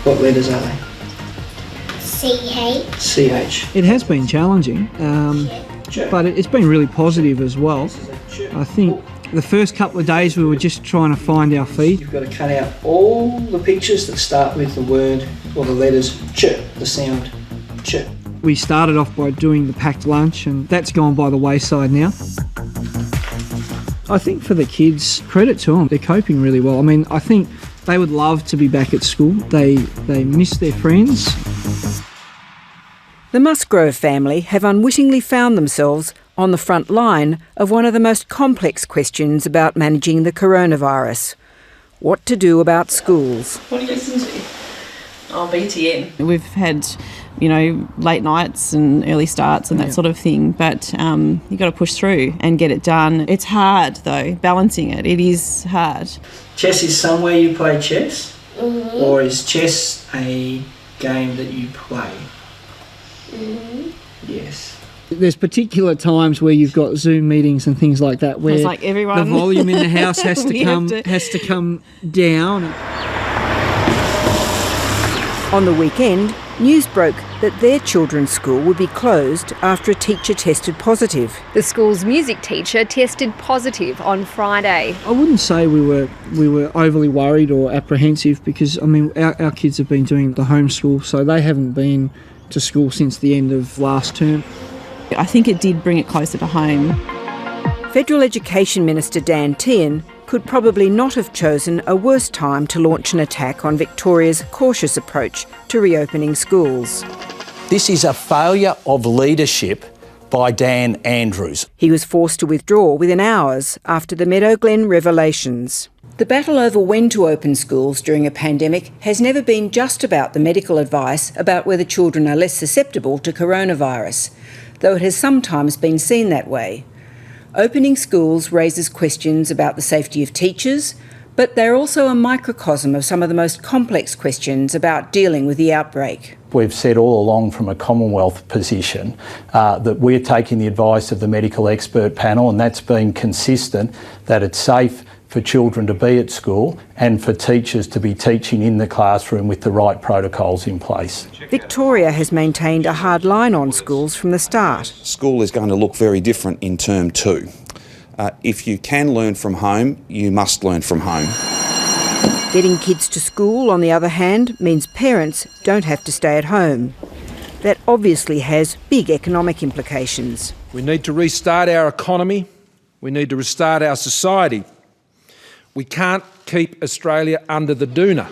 What letters are they? CH. CH. It has been challenging, but it's been really positive as well. I think the first couple of days we were just trying to find our feet. You've got to cut out all the pictures that start with the word or the letters ch, the sound ch. We started off by doing the packed lunch, and that's gone by the wayside now. I think for the kids, credit to them, they're coping really well. I mean, I think they would love to be back at school. They miss their friends. The MUSGROVE family have unwittingly found themselves on the front line of one of the most complex questions about managing the coronavirus. What to do about schools. What do you listen to? Oh, BTN. We've had, late nights and early starts and that sort of thing, but you've got to push through and get it done. It's hard, though, balancing it. It is hard. Chess is somewhere you play chess? Mm-hmm. Or is chess a game that you play? Mm-hmm. Yes. There's particular times where you've got Zoom meetings and things like that where it's like everyone. The volume in the house has to come down. On the weekend, news broke that their children's school would be closed after a teacher tested positive. The school's music teacher tested positive on Friday. I wouldn't say we were overly worried or apprehensive because, our kids have been doing the homeschool, so they haven't been to school since the end of last term. I think it did bring it closer to home. Federal Education Minister Dan Tehan could probably not have chosen a worse time to launch an attack on Victoria's cautious approach to reopening schools. This is a failure of leadership by Dan Andrews. He was forced to withdraw within hours after the Meadow Glen revelations. The battle over when to open schools during a pandemic has never been just about the medical advice about whether children are less susceptible to coronavirus, though it has sometimes been seen that way. Opening schools raises questions about the safety of teachers, but they're also a microcosm of some of the most complex questions about dealing with the outbreak. We've said all along from a Commonwealth position that we're taking the advice of the medical expert panel, and that's been consistent, that it's safe for children to be at school and for teachers to be teaching in the classroom with the right protocols in place. Victoria has maintained a hard line on schools from the start. School is going to look very different in term 2. If you can learn from home, you must learn from home. Getting kids to school, on the other hand, means parents don't have to stay at home. That obviously has big economic implications. We need to restart our economy. We need to restart our society. We can't keep Australia under the doona.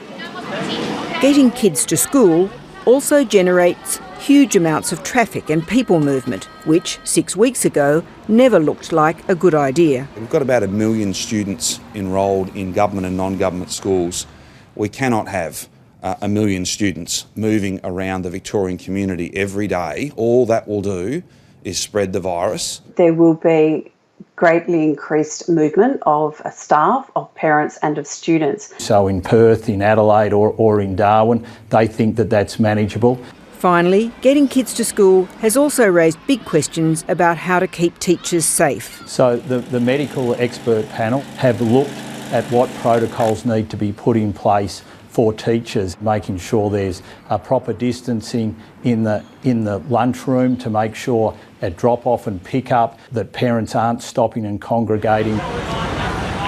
Getting kids to school also generates huge amounts of traffic and people movement, which 6 weeks ago never looked like a good idea. We've got about 1 million students enrolled in government and non-government schools. We cannot have 1 million students moving around the Victorian community every day. All that will do is spread the virus. There will be greatly increased movement of staff, of parents and of students. So in Perth, in Adelaide or in Darwin, they think that that's manageable. Finally, getting kids to school has also raised big questions about how to keep teachers safe. So the medical expert panel have looked at what protocols need to be put in place for teachers, making sure there's a proper distancing in the lunchroom to make sure at drop-off and pick-up that parents aren't stopping and congregating.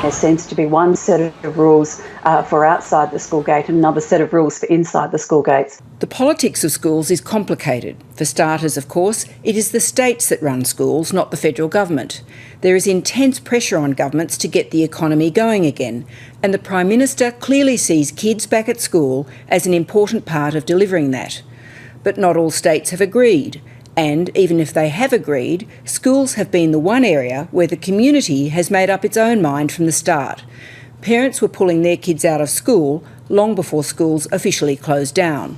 There seems to be one set of rules for outside the school gate and another set of rules for inside the school gates. The politics of schools is complicated. For starters, of course, it is the states that run schools, not the federal government. There is intense pressure on governments to get the economy going again, and the Prime Minister clearly sees kids back at school as an important part of delivering that. But not all states have agreed. And even if they have agreed, schools have been the one area where the community has made up its own mind from the start. Parents were pulling their kids out of school long before schools officially closed down.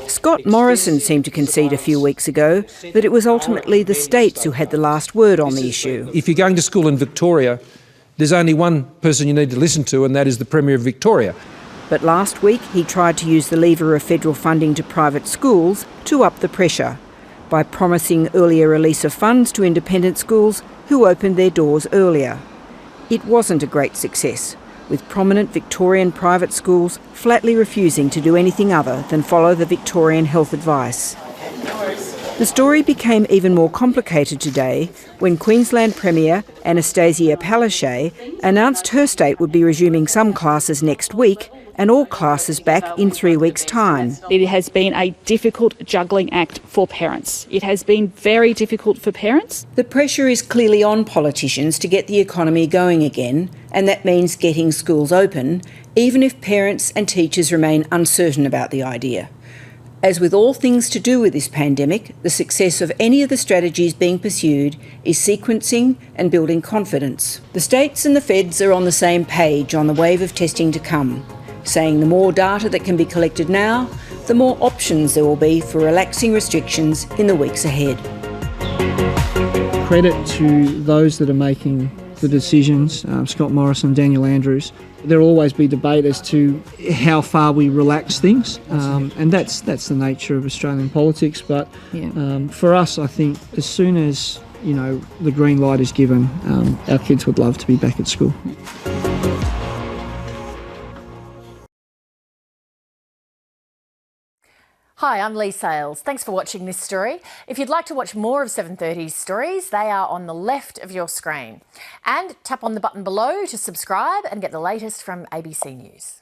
Scott Morrison seemed to concede a few weeks ago that it was ultimately the states who had the last word on the issue. If you're going to school in Victoria, there's only one person you need to listen to, and that is the Premier of Victoria. But last week he tried to use the lever of federal funding to private schools to up the pressure, by promising earlier release of funds to independent schools who opened their doors earlier. It wasn't a great success. with prominent Victorian private schools flatly refusing to do anything other than follow the Victorian health advice. The story became even more complicated today when Queensland Premier ANNASTACIA PALASZCZUK announced her state would be resuming some classes next week and all classes back in 3 weeks' time. It has been a difficult juggling act for parents. It has been very difficult for parents. The pressure is clearly on politicians to get the economy going again, and that means getting schools open, even if parents and teachers remain uncertain about the idea. As with all things to do with this pandemic, the success of any of the strategies being pursued is sequencing and building confidence. The states and the feds are on the same page on the wave of testing to come, saying the more data that can be collected now, the more options there will be for relaxing restrictions in the weeks ahead. Credit to those that are making the decisions, Scott Morrison, Daniel Andrews. There'll always be debate as to how far we relax things, and that's the nature of Australian politics. But for us, I think as soon as the green light is given, our kids would love to be back at school. Hi, I'm Lee Sales. Thanks for watching this story. If you'd like to watch more of 730's stories, they are on the left of your screen. And tap on the button below to subscribe and get the latest from ABC News.